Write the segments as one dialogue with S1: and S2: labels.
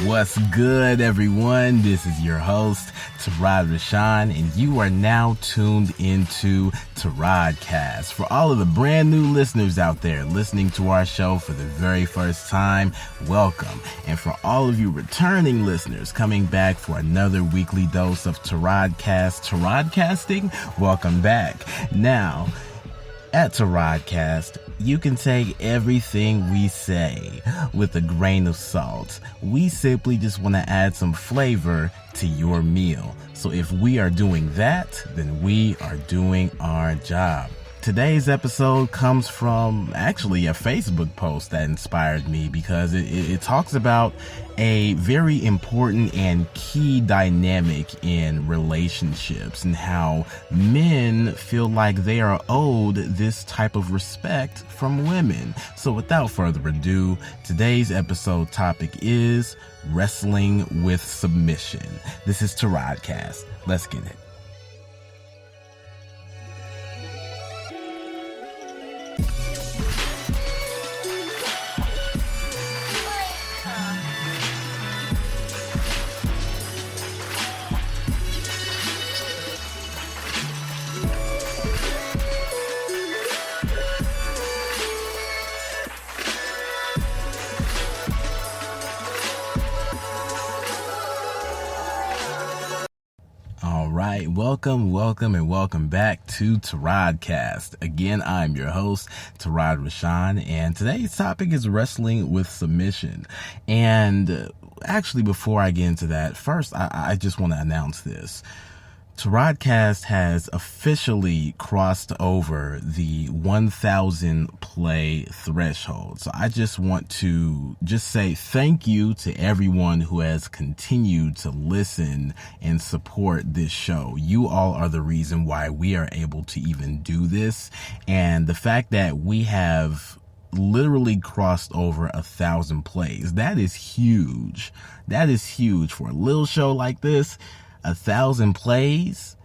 S1: What's good, everyone? This is your host, Tarod McKnight, and you are now tuned into Tarodcast. For all of the brand new listeners out there listening to our show for the very first time, welcome. And for all of you returning listeners coming back for another weekly dose of Tarodcasting, welcome back. Now, at Tarodcast, you can take everything we say with a grain of salt. We simply just want to add some flavor to your meal. So if we are doing that, then we are doing our job. Today's episode comes from actually a Facebook post that inspired me because it talks about a very important and key dynamic in relationships and how men feel like they are owed this type of respect from women. So without further ado, today's episode topic is wrestling with submission. This is Tarodcast. Let's get it. Alright, welcome back to Tarodcast. Again, I'm your host, Tarod McKnight, and today's topic is wrestling with submission. And actually, before I get into that, first, I just want to announce this. Tarodcast has officially crossed over the 1,000 play threshold. So I just want to say thank you to everyone who has continued to listen and support this show. You all are the reason why we are able to even do this. And the fact that we have literally crossed over 1,000 plays, that is huge. That is huge for a little show like this. 1,000 plays,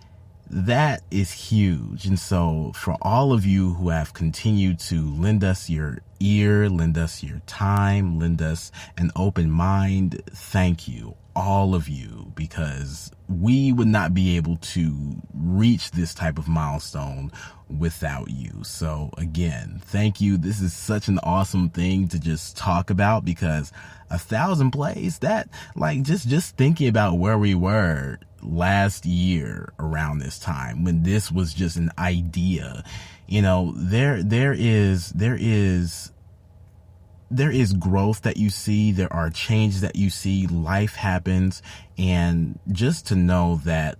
S1: that is huge. And so for all of you who have continued to lend us your ear, lend us your time, lend us an open mind, thank you, all of you, because we would not be able to reach this type of milestone without you. So again, thank you. This is such an awesome thing to just talk about because 1,000 plays, that, like, just thinking about where we were last year around this time when this was just an idea, you know, there is growth that you see, there are changes that you see, life happens, and just to know that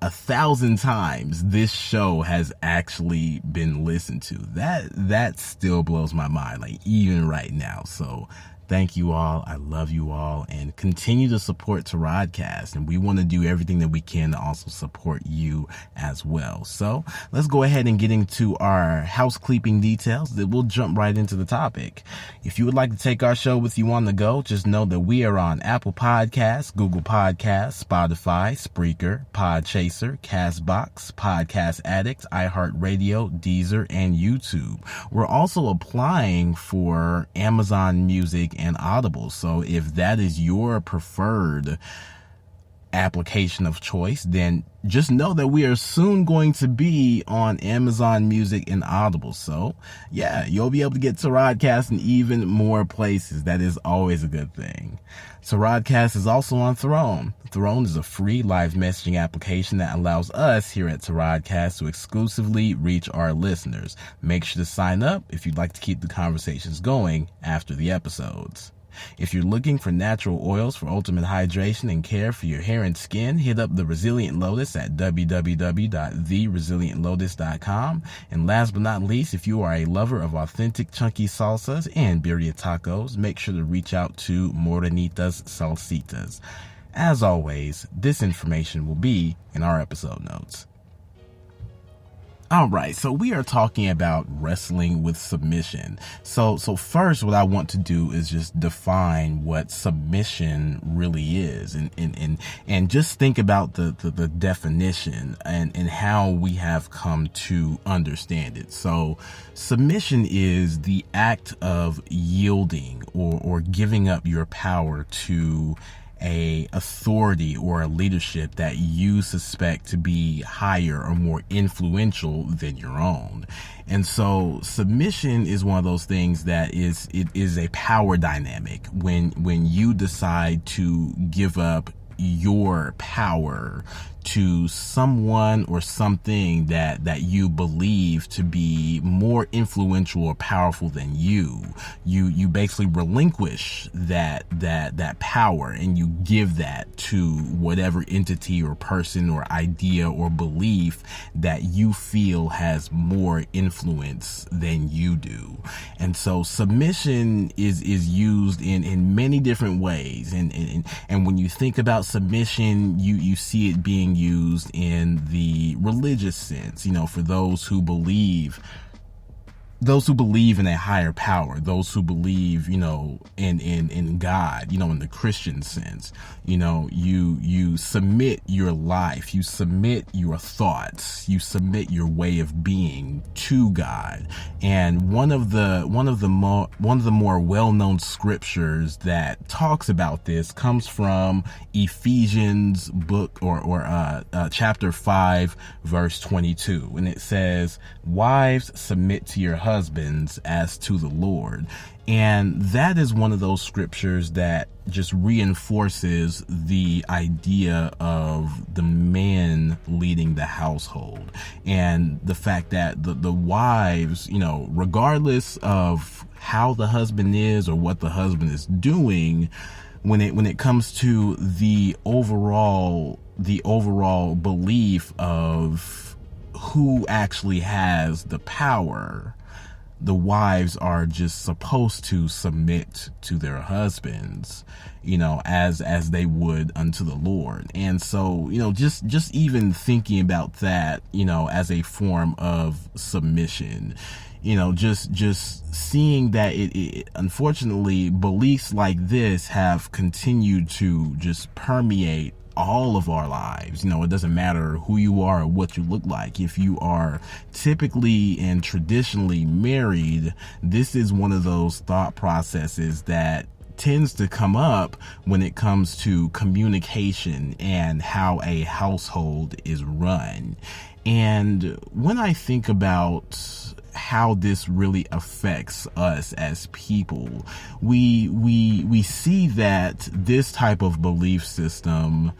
S1: 1,000 times this show has actually been listened to, that still blows my mind, like even right now. So thank you all. I love you all, and continue to support Tarodcast. And we want to do everything that we can to also support you as well. So let's go ahead and get into our housekeeping details. Then we'll jump right into the topic. If you would like to take our show with you on the go, just know that we are on Apple Podcasts, Google Podcasts, Spotify, Spreaker, Podchaser, Castbox, Podcast Addict, iHeartRadio, Deezer, and YouTube. We're also applying for Amazon Music and Audible. So if that is your preferred application of choice, then just know that we are soon going to be on Amazon Music and Audible. So yeah, you'll be able to get Tarodcast in even more places. That is always a good thing. Tarodcast is also on Throne. Throne is a free live messaging application that allows us here at Tarodcast to exclusively reach our listeners. Make sure to sign up if you'd like to keep the conversations going after the episodes. If you're looking for natural oils for ultimate hydration and care for your hair and skin, hit up The Resilient Lotus at www.theresilientlotus.com. And last but not least, if you are a lover of authentic chunky salsas and birria tacos, make sure to reach out to Morenitas Salsitas. As always, this information will be in our episode notes. All right, so we are talking about wrestling with submission. So first, what I want to do is just define what submission really is, and just think about the definition and how we have come to understand it. So, submission is the act of yielding or giving up your power to a authority or a leadership that you suspect to be higher or more influential than your own. And so submission is one of those things that it is a power dynamic when you decide to give up your power to someone or something that you believe to be more influential or powerful than you. You basically relinquish that power and you give that to whatever entity or person or idea or belief that you feel has more influence than you do. And so submission is used in many different ways. And when you think about submission, you see it being used in the religious sense, for those who believe in a higher power, those who believe, in God, in the Christian sense, you submit your life, you submit your thoughts, you submit your way of being to God. And one of the more well-known scriptures that talks about this comes from Ephesians book or chapter 5, verse 22. And it says, "Wives, submit to your husbands as to the Lord." And that is one of those scriptures that just reinforces the idea of the man leading the household, and the fact that the wives, regardless of how the husband is or what the husband is doing, when it comes to the overall belief of who actually has the power, the wives are just supposed to submit to their husbands, as they would unto the Lord. And so, just even thinking about that, as a form of submission, just seeing that it unfortunately, beliefs like this have continued to just permeate all of our lives. It doesn't matter who you are or what you look like. If you are typically and traditionally married, this is one of those thought processes that tends to come up when it comes to communication and how a household is run. And when I think about how this really affects us as people, we see that this type of belief system,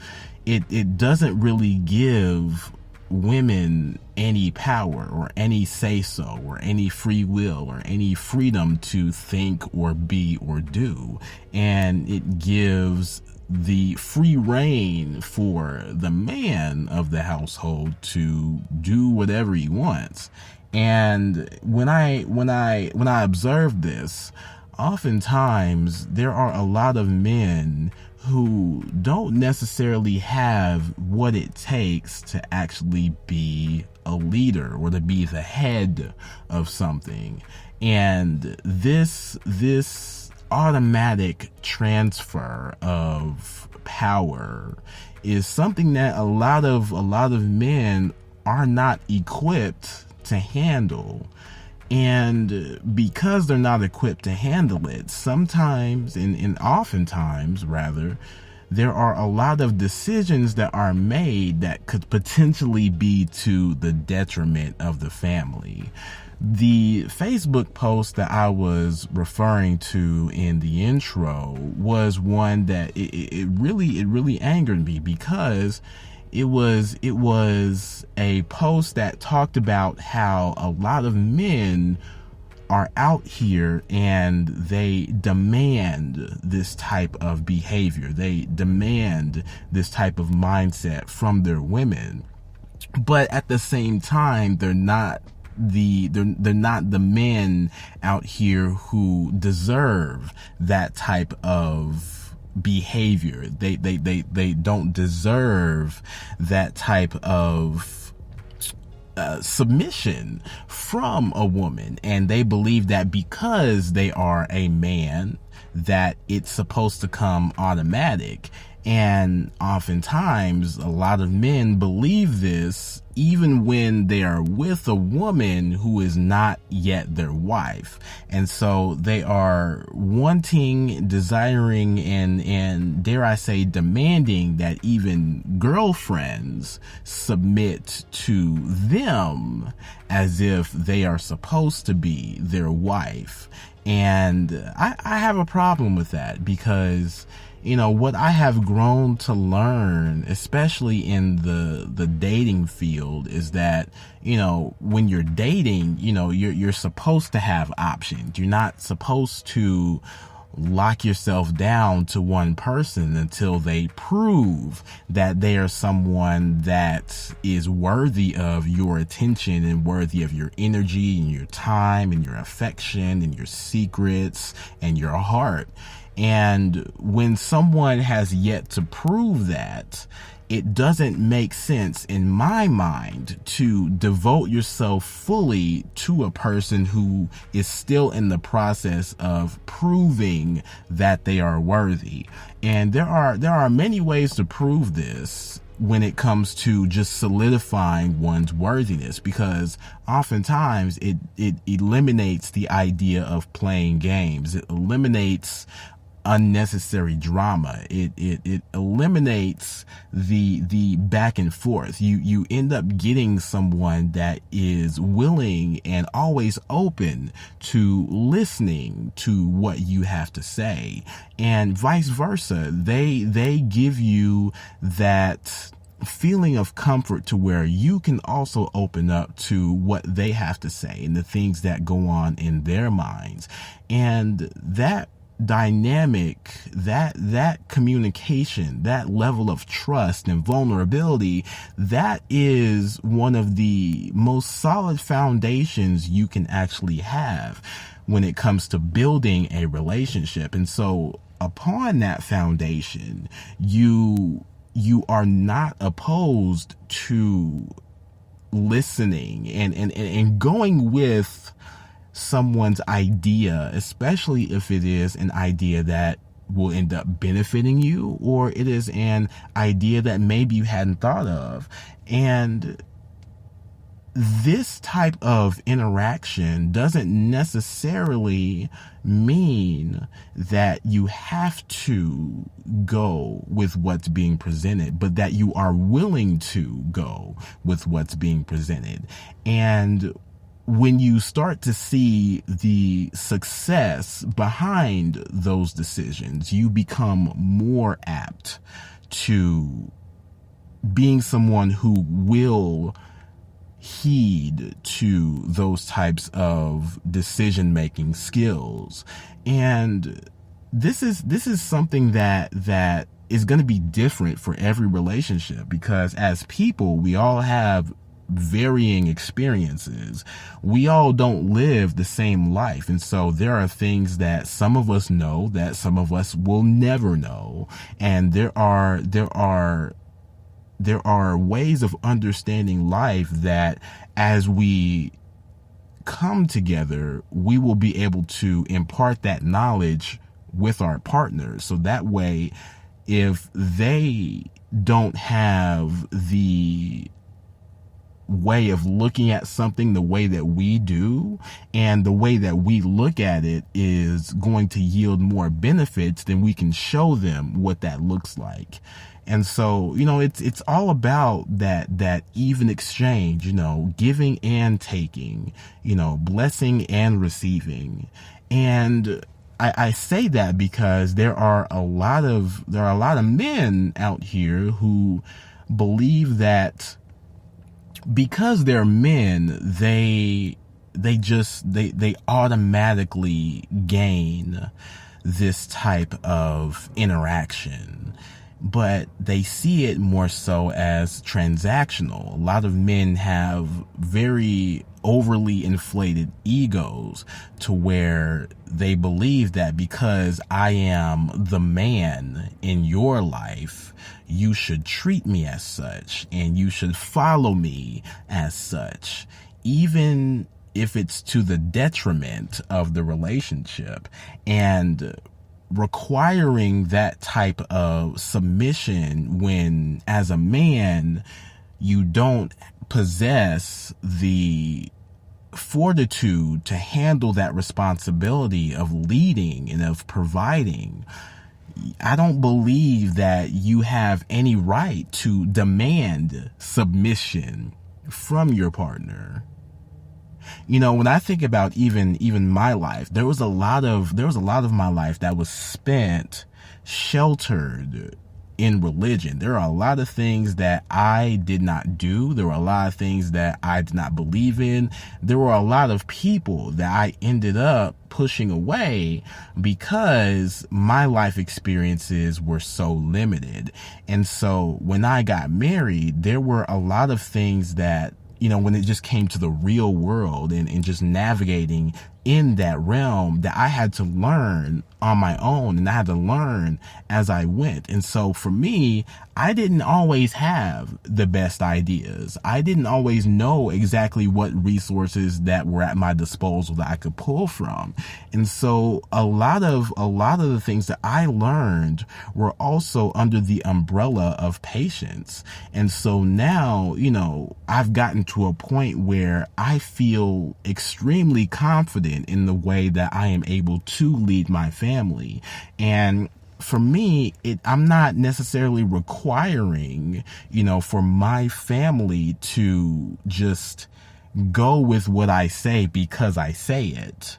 S1: it doesn't really give women any power or any say-so or any free will or any freedom to think or be or do. And it gives the free reign for the man of the household to do whatever he wants. And when I observe this, oftentimes there are a lot of men who don't necessarily have what it takes to actually be a leader or to be the head of something. And this automatic transfer of power is something that a lot of men are not equipped to handle. And because they're not equipped to handle it, sometimes and oftentimes rather, there are a lot of decisions that are made that could potentially be to the detriment of the family. The Facebook post that I was referring to in the intro was one that it really angered me, because it was a post that talked about how a lot of men are out here and they demand this type of behavior. They demand this type of mindset from their women. But at the same time, they're not the men out here who deserve that type of behavior. They don't deserve that type of submission from a woman, and they believe that because they are a man that it's supposed to come automatic. And oftentimes a lot of men believe this even when they are with a woman who is not yet their wife. And so they are wanting, desiring, and dare I say, demanding that even girlfriends submit to them as if they are supposed to be their wife. And I have a problem with that, because what I have grown to learn, especially in the dating field, is that, when you're dating, you're supposed to have options. You're not supposed to lock yourself down to one person until they prove that they are someone that is worthy of your attention and worthy of your energy and your time and your affection and your secrets and your heart. And when someone has yet to prove that, it doesn't make sense in my mind to devote yourself fully to a person who is still in the process of proving that they are worthy. And there are many ways to prove this when it comes to just solidifying one's worthiness, because oftentimes it eliminates the idea of playing games. It eliminates unnecessary drama. It eliminates the back and forth. You end up getting someone that is willing and always open to listening to what you have to say, and vice versa. They give you that feeling of comfort to where you can also open up to what they have to say and the things that go on in their minds. And that dynamic, that communication, that level of trust and vulnerability, that is one of the most solid foundations you can actually have when it comes to building a relationship. And so upon that foundation, you are not opposed to listening and going with someone's idea, especially if it is an idea that will end up benefiting you, or it is an idea that maybe you hadn't thought of. And this type of interaction doesn't necessarily mean that you have to go with what's being presented, but that you are willing to go with what's being presented. And when you start to see the success behind those decisions, you become more apt to being someone who will heed to those types of decision-making skills. And this is something that is going to be different for every relationship, because as people, we all have varying experiences. We all don't live the same life. And so there are things that some of us know that some of us will never know. And there are ways of understanding life that as we come together, we will be able to impart that knowledge with our partners. So that way, if they don't have the way of looking at something the way that we do, and the way that we look at it is going to yield more benefits, then we can show them what that looks like. And so, it's all about that even exchange, giving and taking, blessing and receiving. And I say that because there are a lot of men out here who believe that because they're men, they automatically gain this type of interaction, but they see it more so as transactional. A lot of men have very overly inflated egos to where they believe that because I am the man in your life, you should treat me as such and you should follow me as such, even if it's to the detriment of the relationship. And requiring that type of submission when, as a man, you don't possess the fortitude to handle that responsibility of leading and of providing, I don't believe that you have any right to demand submission from your partner. You know, when I think about even my life, there was a lot of my life that was spent sheltered in religion. There are a lot of things that I did not do. There were a lot of things that I did not believe in. There were a lot of people that I ended up pushing away because my life experiences were so limited. And so when I got married, there were a lot of things that, you know, when it just came to the real world and just navigating in that realm, that I had to learn on my own, and I had to learn as I went. And so for me, I didn't always have the best ideas. I didn't always know exactly what resources that were at my disposal that I could pull from. And so a lot of the things that I learned were also under the umbrella of patience. And so now, you know, I've gotten to a point where I feel extremely confident in the way that I am able to lead my family. And for me, I'm not necessarily requiring, you know, for my family to just go with what I say because I say it.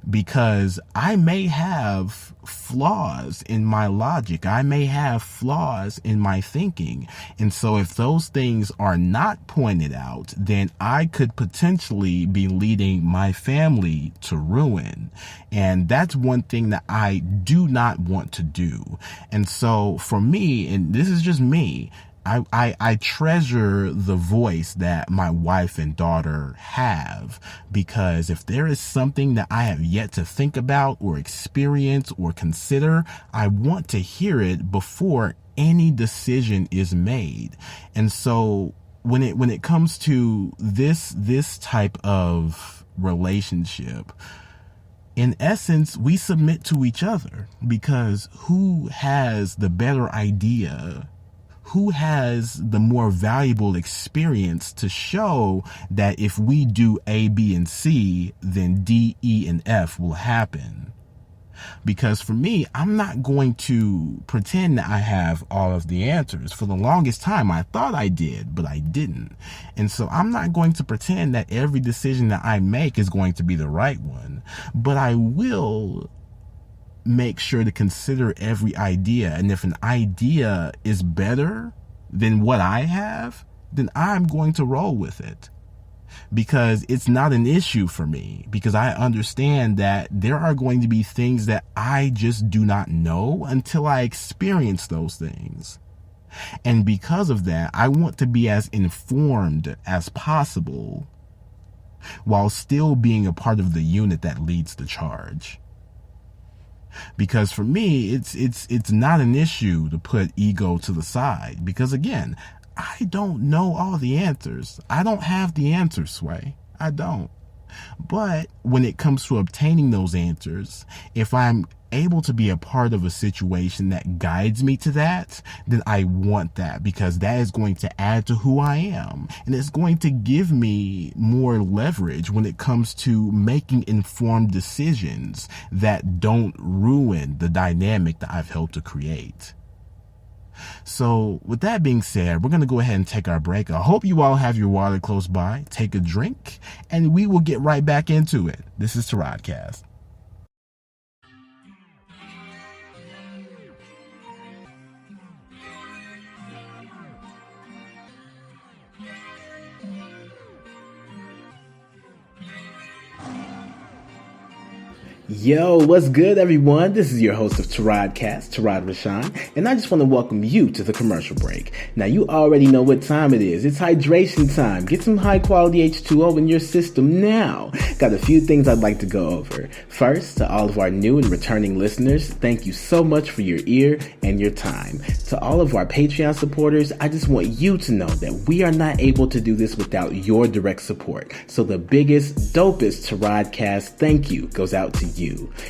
S1: Because I may have flaws in my logic. I may have flaws in my thinking. And so if those things are not pointed out, then I could potentially be leading my family to ruin. And that's one thing that I do not want to do. And so for me, and this is just me, I treasure the voice that my wife and daughter have, because if there is something that I have yet to think about or experience or consider, I want to hear it before any decision is made. And so when it comes to this type of relationship, in essence, we submit to each other, because who has the better idea? Who has the more valuable experience to show that if we do A, B, and C, then D, E, and F will happen? Because for me, I'm not going to pretend that I have all of the answers. For the longest time, I thought I did, but I didn't. And so I'm not going to pretend that every decision that I make is going to be the right one. But I will make sure to consider every idea. And if an idea is better than what I have, then I'm going to roll with it, because it's not an issue for me, because I understand that there are going to be things that I just do not know until I experience those things. And because of that, I want to be as informed as possible while still being a part of the unit that leads the charge. Because for me, it's not an issue to put ego to the side, because again, I don't know all the answers. I don't have the answers, Sway. I don't. But when it comes to obtaining those answers, if I'm able to be a part of a situation that guides me to that, then I want that, because that is going to add to who I am. And it's going to give me more leverage when it comes to making informed decisions that don't ruin the dynamic that I've helped to create. So with that being said, we're going to go ahead and take our break. I hope you all have your water close by. Take a drink, and we will get right back into it. This is Tarodcast. Yo, what's good, everyone? This is your host of Tarodcast, Tarod Rashan, and I just want to welcome you to the commercial break. Now, you already know what time it is. It's hydration time. Get some high-quality H2O in your system now. Got a few things I'd like to go over. First, to all of our new and returning listeners, thank you so much for your ear and your time. To all of our Patreon supporters, I just want you to know that we are not able to do this without your direct support. So the biggest, dopest Tarodcast thank you goes out to you.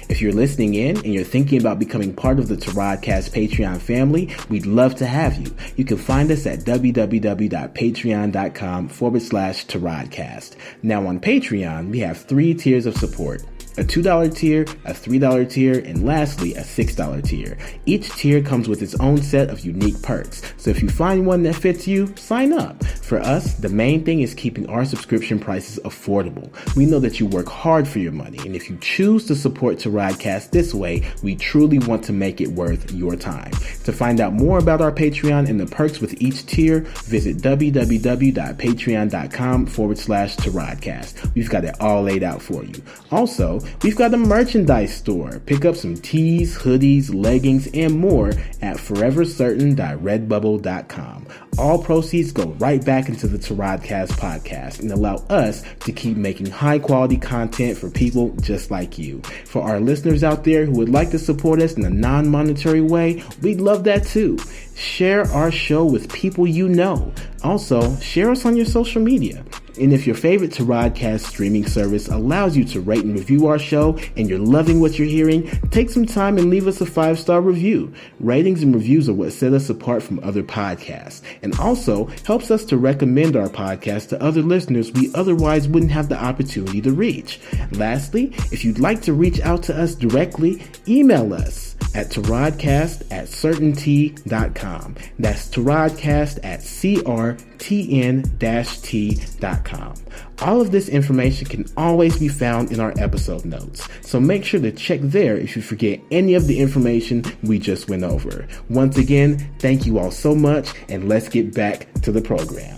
S1: If you're listening in and you're thinking about becoming part of the Tarodcast Patreon family, we'd love to have you. You can find us at www.patreon.com/Tarodcast. Now on Patreon, we have 3 tiers of support. A $2 tier, a $3 tier, and lastly, a $6 tier. Each tier comes with its own set of unique perks, so if you find one that fits you, sign up. For us, the main thing is keeping our subscription prices affordable. We know that you work hard for your money, and if you choose to support Tarodcast this way, we truly want to make it worth your time. To find out more about our Patreon and the perks with each tier, visit www.patreon.com/Tarodcast. We've got it all laid out for you. Also, we've got a merchandise store. Pick up some tees, hoodies, leggings, and more at forevercertain.redbubble.com. All proceeds go right back into the Tarodcast podcast and allow us to keep making high quality content for people just like you. For our listeners out there who would like to support us in a non-monetary way, we'd love that too. Share our show with people you know. Also, share us on your social media. And if your favorite Tarodcast streaming service allows you to rate and review our show and you're loving what you're hearing, take some time and leave us a 5-star review. Ratings and reviews are what set us apart from other podcasts and also helps us to recommend our podcast to other listeners we otherwise wouldn't have the opportunity to reach. Lastly, if you'd like to reach out to us directly, email us at tarodcast@CRTN-T.com. That's tarodcast@CRTN-T.com. All of this information can always be found in our episode notes, so make sure to check there if you forget any of the information we just went over. Once again, thank you all so much, and let's get back to the program.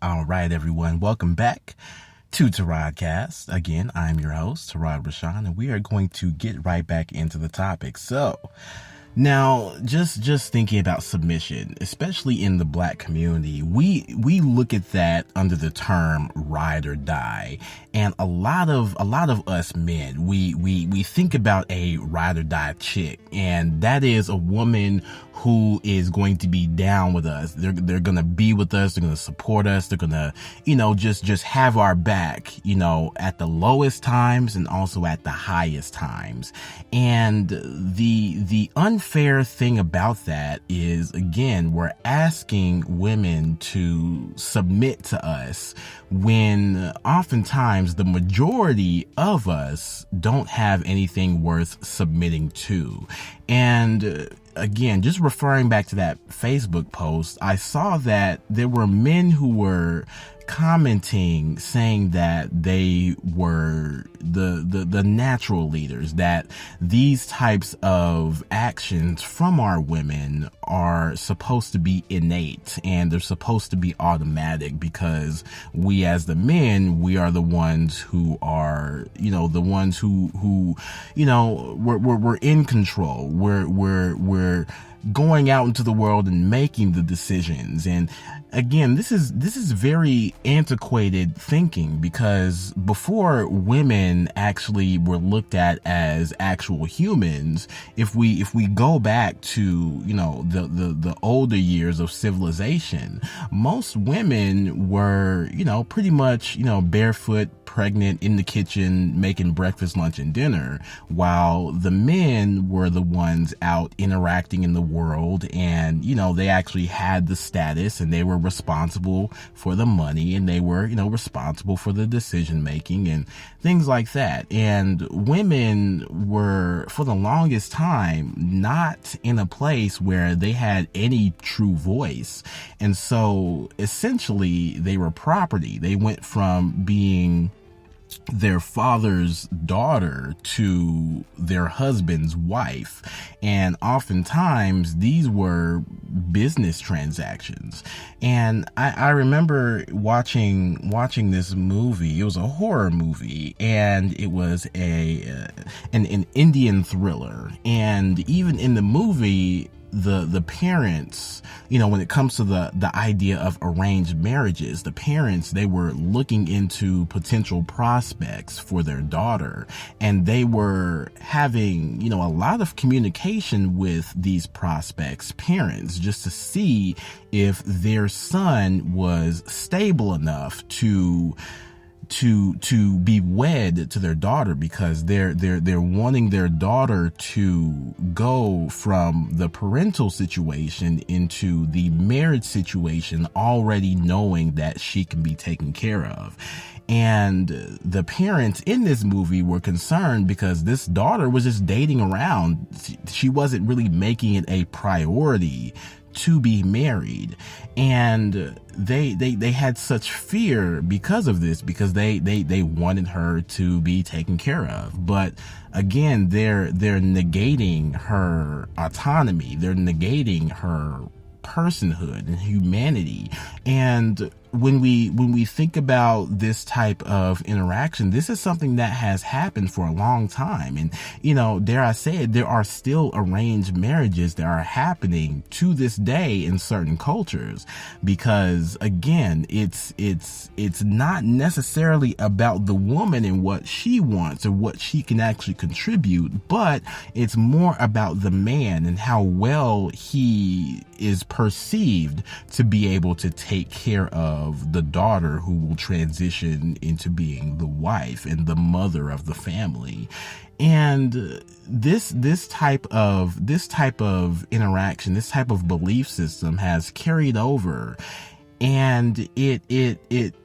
S1: All right, everyone, welcome back to Tarodcast. Again, I'm your host, Tarod Rashan, and we are going to get right back into the topic. So, now, just thinking about submission, especially in the Black community, we look at that under the term ride or die, and a lot of us men, we think about a ride or die chick, and that is a woman who is going to be down with us. They're going to be with us. They're going to support us. They're going to, just have our back, at the lowest times and also at the highest times. And the unfair thing about that is, again, we're asking women to submit to us when oftentimes the majority of us don't have anything worth submitting to. And again, just referring back to that Facebook post, I saw that there were men who were commenting saying that they were the natural leaders, that these types of actions from our women are supposed to be innate and they're supposed to be automatic because we as the men, we are the ones who are, the ones who we're in control. We're going out into the world and making the decisions. And again, this is very antiquated thinking, because before women actually were looked at as actual humans, if we go back to the older years of civilization, most women were pretty much barefoot, pregnant, in the kitchen making breakfast, lunch, and dinner, while the men were the ones out interacting in the world, and they actually had the status and they were responsible for the money, and they were responsible for the decision making and things like that. And women were, for the longest time, not in a place where they had any true voice, and so essentially they were property. They went from being their father's daughter to their husband's wife. And oftentimes these were business transactions. And I remember watching this movie. It was a horror movie, and it was an Indian thriller. And even in the movie, the parents, when it comes to the idea of arranged marriages, the parents, they were looking into potential prospects for their daughter, and they were having, a lot of communication with these prospects' parents just to see if their son was stable enough to be wed to their daughter, because they're wanting their daughter to go from the parental situation into the marriage situation, already knowing that she can be taken care of. And the parents in this movie were concerned because this daughter was just dating around. She wasn't really making it a priority to be married, and they had such fear because of this, because they wanted her to be taken care of. But again, they're negating her autonomy, they're negating her personhood and humanity. And when we think about this type of interaction, this is something that has happened for a long time. And, dare I say it, there are still arranged marriages that are happening to this day in certain cultures, because again, it's not necessarily about the woman and what she wants or what she can actually contribute, but it's more about the man and how well he is perceived to be able to take care of the daughter who will transition into being the wife and the mother of the family. And this type of interaction, this type of belief system has carried over, and it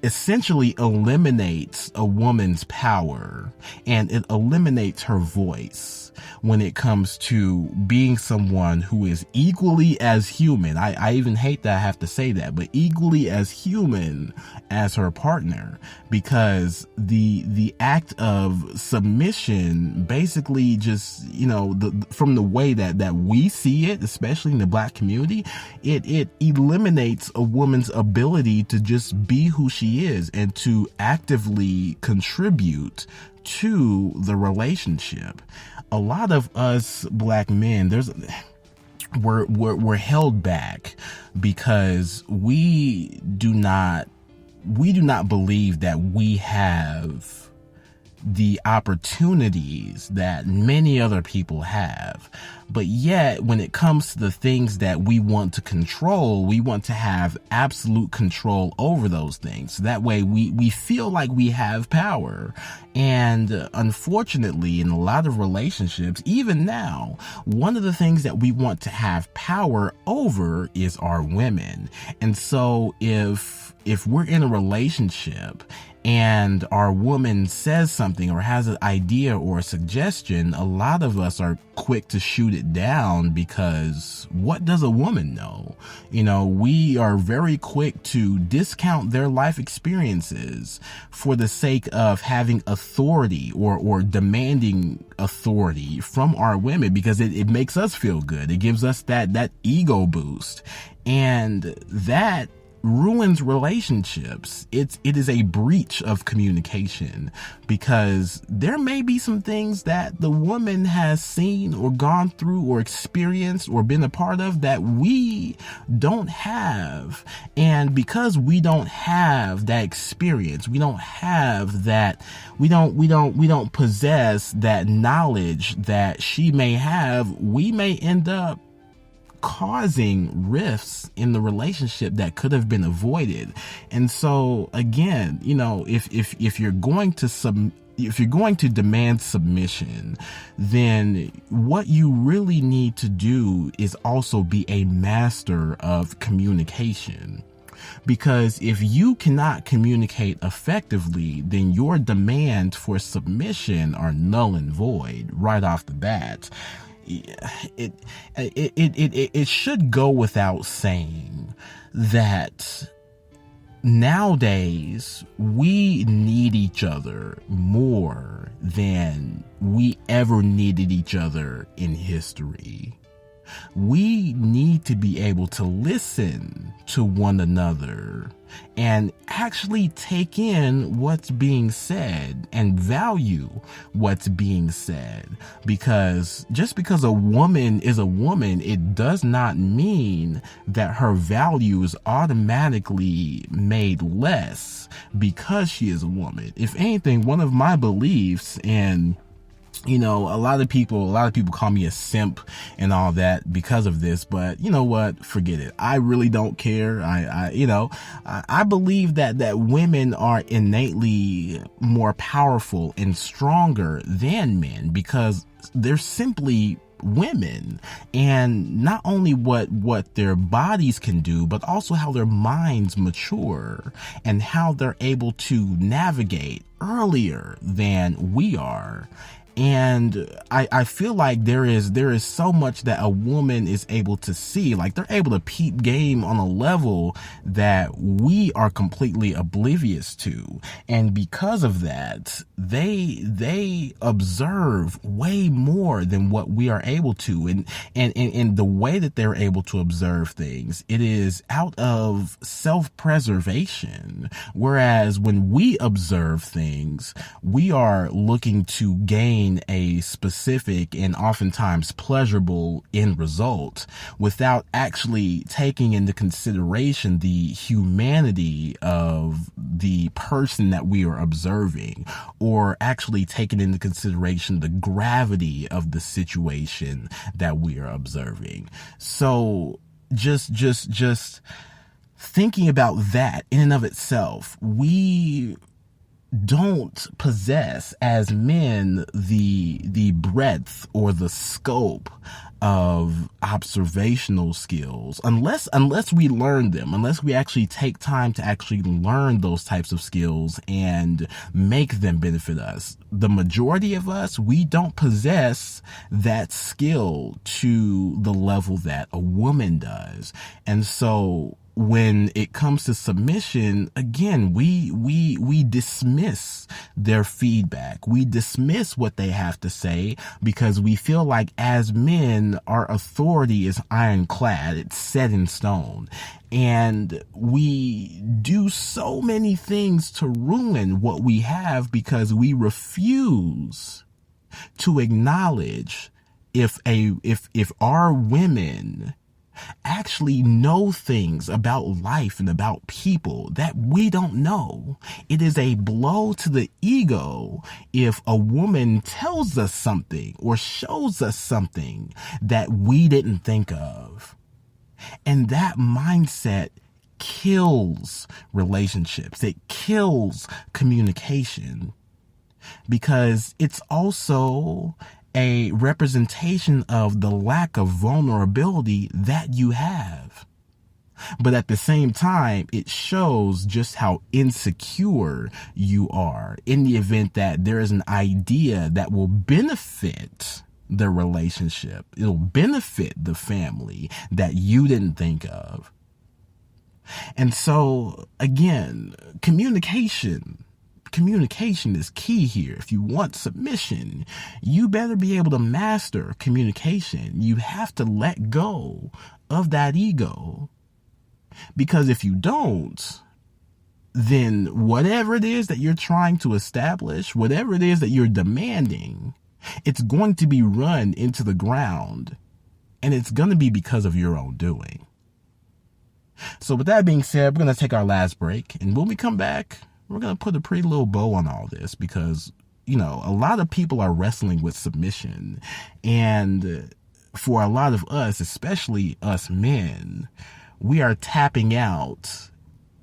S1: essentially eliminates a woman's power, and it eliminates her voice when it comes to being someone who is equally as human. I even hate that I have to say that, but equally as human as her partner, because the act of submission basically just, from the way that we see it, especially in the Black community, it eliminates a woman's ability to just be who she is and to actively contribute to the relationship. A lot of us Black men, we're held back because we do not believe that we have the opportunities that many other people have. But yet, when it comes to the things that we want to control, we want to have absolute control over those things. So that way we feel like we have power. And unfortunately, in a lot of relationships, even now, one of the things that we want to have power over is our women. And so if we're in a relationship and our woman says something or has an idea or a suggestion, a lot of us are quick to shoot it down, because what does a woman know? We are very quick to discount their life experiences for the sake of having authority or demanding authority from our women, because it makes us feel good. It gives us that ego boost, and that ruins relationships. It is a breach of communication, because there may be some things that the woman has seen or gone through or experienced or been a part of that we don't have. And because we don't have that experience, we don't have that, we don't possess that knowledge that she may have, we may end up causing rifts in the relationship that could have been avoided. And so again, if you're going to demand submission, then what you really need to do is also be a master of communication. Because if you cannot communicate effectively, then your demands for submission are null and void right off the bat. It should go without saying that nowadays, we need each other more than we ever needed each other in history. We need to be able to listen to one another and actually take in what's being said and value what's being said. Because just because a woman is a woman, it does not mean that her value is automatically made less because she is a woman. If anything, one of my beliefs, and a lot of people call me a simp and all that because of this, but you know what? Forget it. I really don't care. I believe that women are innately more powerful and stronger than men because they're simply women, and not only what their bodies can do, but also how their minds mature and how they're able to navigate earlier than we are. And I feel like there is so much that a woman is able to see. Like, they're able to peep game on a level that we are completely oblivious to. And because of that, they observe way more than what we are able to. And the way that they're able to observe things, it is out of self-preservation. Whereas when we observe things, we are looking to gain a specific and oftentimes pleasurable end result without actually taking into consideration the humanity of the person that we are observing, or actually taking into consideration the gravity of the situation that we are observing. So just thinking about that in and of itself, we don't possess as men the breadth or the scope of observational skills unless we learn them, unless we actually take time to actually learn those types of skills and make them benefit us. The majority of us, we don't possess that skill to the level that a woman does. And so when it comes to submission, again, we dismiss their feedback. We dismiss what they have to say because we feel like as men, our authority is ironclad. It's set in stone. And we do so many things to ruin what we have because we refuse to acknowledge if our women actually know things about life and about people that we don't know. It is a blow to the ego if a woman tells us something or shows us something that we didn't think of. And that mindset kills relationships. It kills communication because it's also a representation of the lack of vulnerability that you have. But at the same time, it shows just how insecure you are in the event that there is an idea that will benefit the relationship. It'll benefit the family that you didn't think of. And so, again, communication is key here. If you want submission, you better be able to master communication. You have to let go of that ego. Because if you don't, then whatever it is that you're trying to establish, whatever it is that you're demanding, it's going to be run into the ground. And it's going to be because of your own doing. So with that being said, we're going to take our last break. And when we come back, we're going to put a pretty little bow on all this because, a lot of people are wrestling with submission. And for a lot of us, especially us men, we are tapping out,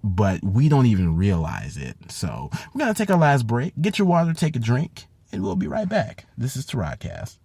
S1: but we don't even realize it. So we're going to take our last break. Get your water, take a drink, and we'll be right back. This is Tarodcast.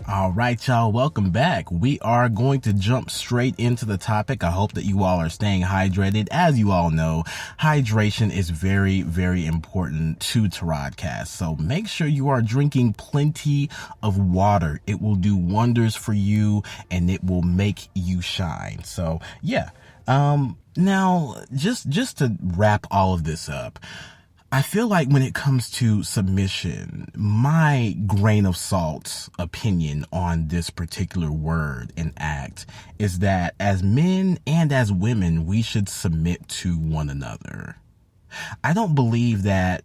S1: All right, y'all, welcome back. We are going to jump straight into the topic. I hope that you all are staying hydrated. As you all know, hydration is very, very important to Tarodcast. So make sure you are drinking plenty of water. It will do wonders for you and it will make you shine. So yeah. Now just to wrap all of this up, I feel like when it comes to submission, my grain of salt opinion on this particular word and act is that as men and as women, we should submit to one another. I don't believe that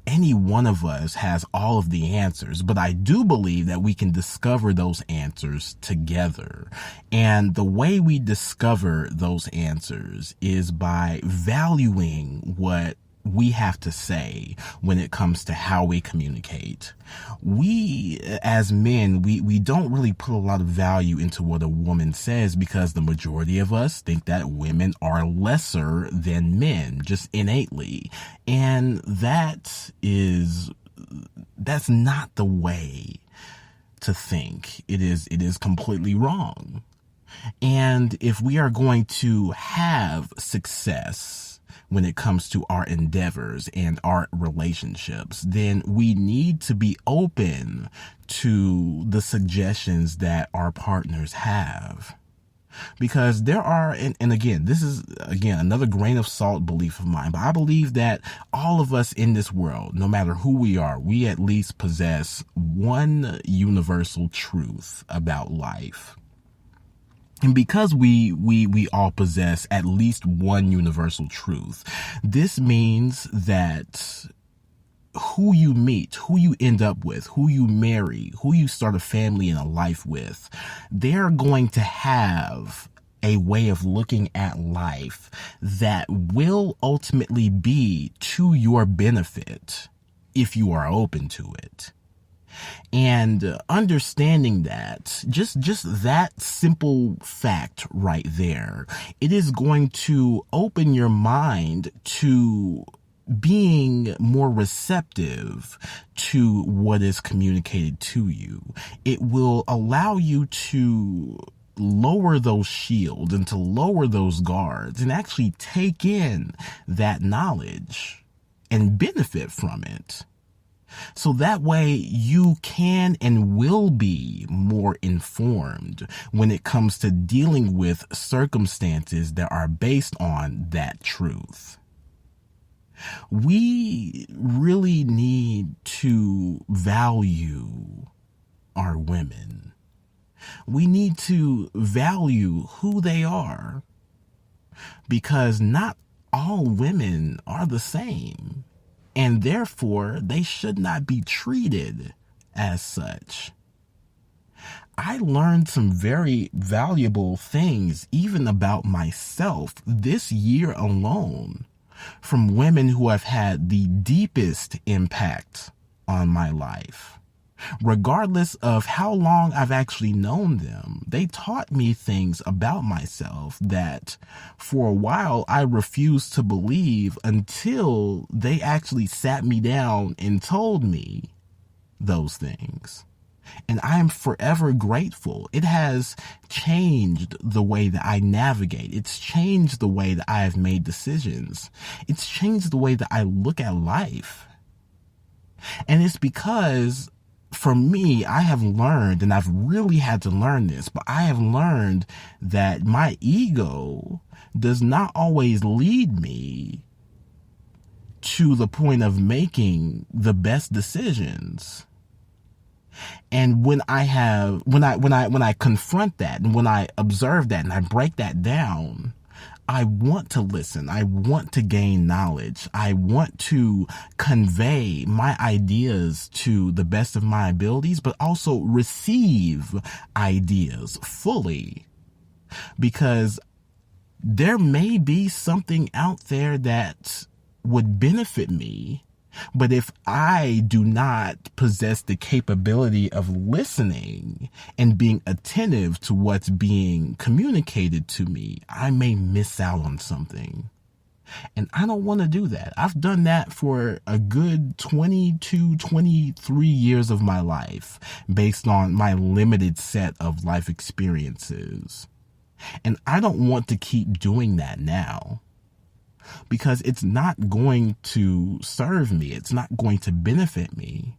S1: any one of us has all of the answers, but I do believe that we can discover those answers together. And the way we discover those answers is by valuing what we have to say when it comes to how we communicate. We, as men, we don't really put a lot of value into what a woman says because the majority of us think that women are lesser than men, just innately. And that's not the way to think. It is completely wrong. And if we are going to have success when it comes to our endeavors and our relationships, then we need to be open to the suggestions that our partners have. Because there are, and again, this is, another grain of salt belief of mine, but I believe that all of us in this world, no matter who we are, we at least possess one universal truth about life. And because we all possess at least one universal truth, this means that who you meet, who you end up with, who you marry, who you start a family and a life with, they're going to have a way of looking at life that will ultimately be to your benefit if you are open to it. And understanding that, just that simple fact right there, it is going to open your mind to being more receptive to what is communicated to you. It will allow you to lower those shields and to lower those guards and actually take in that knowledge and benefit from it. So that way you can and will be more informed when it comes to dealing with circumstances that are based on that truth. We really need to value our women. We need to value who they are, because not all women are the same. And therefore, they should not be treated as such. I learned some very valuable things, even about myself, this year alone, from women who have had the deepest impact on my life. Regardless of how long I've actually known them, they taught me things about myself that for a while I refused to believe until they actually sat me down and told me those things. And I am forever grateful. It has changed the way that I navigate. It's changed the way that I have made decisions. It's changed the way that I look at life. And it's because for me, I have learned, and I've really had to learn this, but I have learned that my ego does not always lead me to the point of making the best decisions. And when I confront that, and when I observe that and I break that down, I want to listen. I want to gain knowledge. I want to convey my ideas to the best of my abilities, but also receive ideas fully. Because there may be something out there that would benefit me, but if I do not possess the capability of listening and being attentive to what's being communicated to me, I may miss out on something. And I don't want to do that. I've done that for a good 22, 23 years of my life based on my limited set of life experiences. And I don't want to keep doing that now because it's not going to serve me. It's not going to benefit me.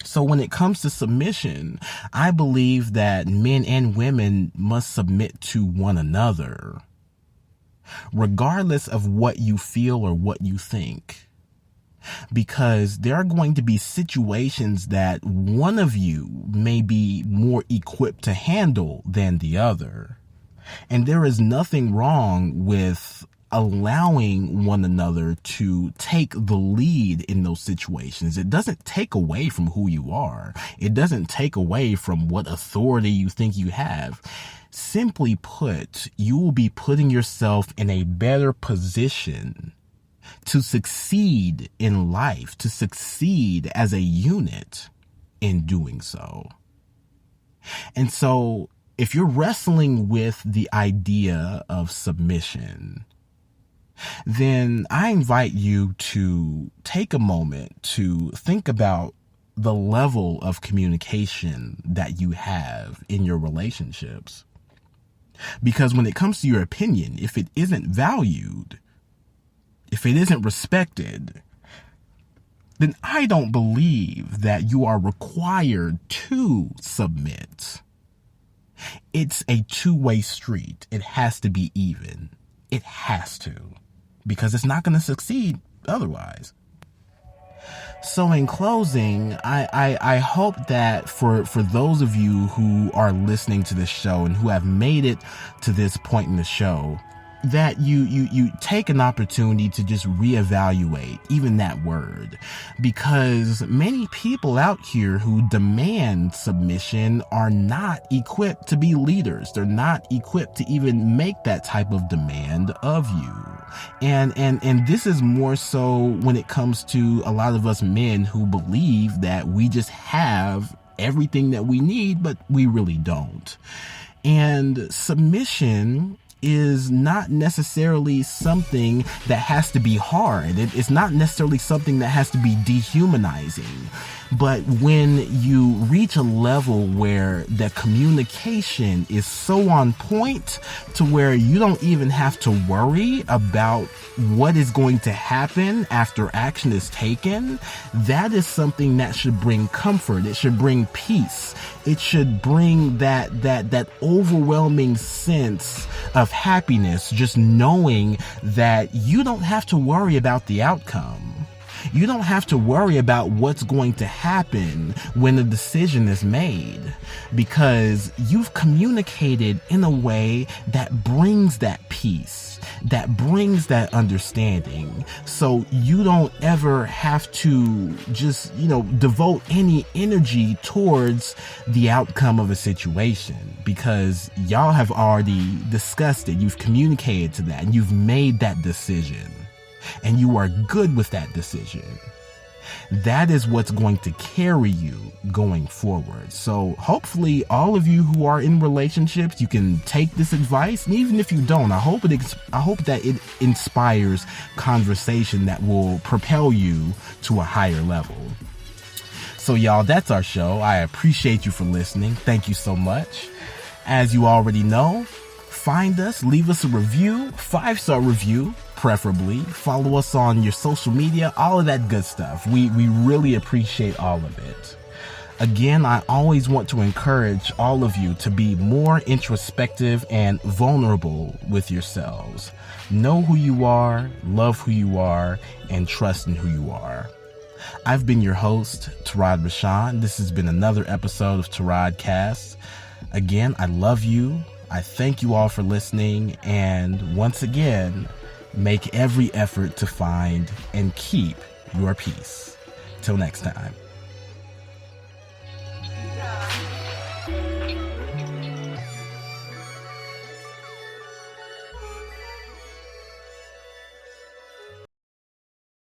S1: So when it comes to submission, I believe that men and women must submit to one another, regardless of what you feel or what you think. Because there are going to be situations that one of you may be more equipped to handle than the other. And there is nothing wrong with allowing one another to take the lead in those situations. It doesn't take away from who you are. It doesn't take away from what authority you think you have. Simply put, you will be putting yourself in a better position to succeed in life, to succeed as a unit in doing so. And so if you're wrestling with the idea of submission, then I invite you to take a moment to think about the level of communication that you have in your relationships. Because when it comes to your opinion, if it isn't valued, if it isn't respected, then I don't believe that you are required to submit. It's a two-way street. It has to be even. It has to. Because it's not going to succeed otherwise. So in closing, I hope that for those of you who are listening to this show and who have made it to this point in the show, that you take an opportunity to just reevaluate even that word, because many people out here who demand submission are not equipped to be leaders. They're not equipped to even make that type of demand of you. And this is more so when it comes to a lot of us men who believe that we just have everything that we need, but we really don't. And submission is not necessarily something that has to be hard. It's not necessarily something that has to be dehumanizing. But when you reach a level where the communication is so on point to where you don't even have to worry about what is going to happen after action is taken, that is something that should bring comfort. It should bring peace. It should bring that overwhelming sense of happiness, just knowing that you don't have to worry about the outcome. You don't have to worry about what's going to happen when a decision is made, because you've communicated in a way that brings that peace, that brings that understanding. So you don't ever have to just, devote any energy towards the outcome of a situation, because y'all have already discussed it. You've communicated to that and you've made that decision. And you are good with that decision. That is what's going to carry you going forward. So hopefully all of you who are in relationships, you can take this advice. And even if you don't, I hope that it inspires conversation that will propel you to a higher level. So y'all, that's our show. I appreciate you for listening. Thank you so much. As you already know, find us, leave us a review, 5-star review, preferably. Follow us on your social media, all of that good stuff. We really appreciate all of it. Again, I always want to encourage all of you to be more introspective and vulnerable with yourselves. Know who you are, love who you are, and trust in who you are. I've been your host, Tarod Rashan. This has been another episode of Tarodcast. Again, I love you. I thank you all for listening. And once again, make every effort to find and keep your peace. Till next time.